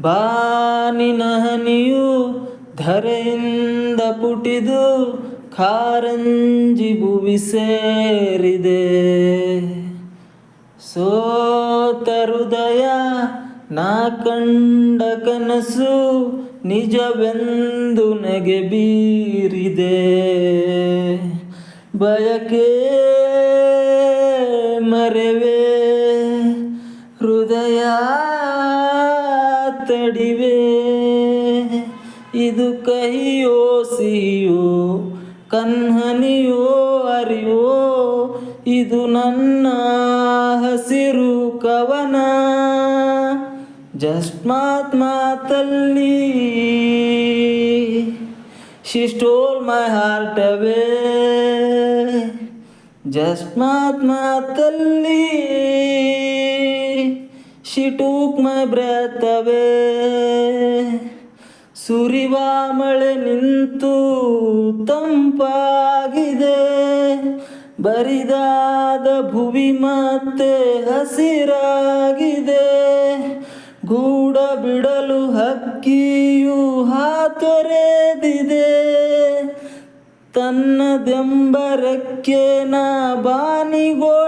ಬಾನಿನ ಹನಿಯು ಧರೆಯಿಂದ ಪುಟಿದು ಕಾರಂಜಿ ಭುವಿ ಸೇರಿದೆ. ಸೋತ ಹೃದಯ ನಾ ಕಂಡ ಕನಸು ನಿಜವೆಂದು ನಗೆ ಬೀರಿದೆ. ಬಯಕೆ ಮರೆವೆ ಹೃದಯ ತಡಿವೆ. ಇದು ಕಹಿಯೋ ಸಿಹಿಯೋ ಕನ್ಹನಿಯೋ ಅರಿವೋ, ಇದು ನನ್ನ ಹಸಿರು ಕವನ. ಜಸ್ಟ್ ಮಾತಲ್ಲಿ she stole my heart away. Just ಮಾತಲ್ಲಿ she took my breath away. ಸುರಿವ ಮಳೆ ನಿಂತು ತಂಪಾಗಿದೆ, ಬರಿದಾದ ಭುವಿ ಮತ್ತೆ ಹಸಿರಾಗಿದೆ. ಗೂಡ ಬಿಡಲು ಹಕ್ಕಿಯು ಹಾತೊರೆದಿದೆ, ತನ್ನದೆಂಬ ರೆಕ್ಕೆನ ಬಾನಿಗೋ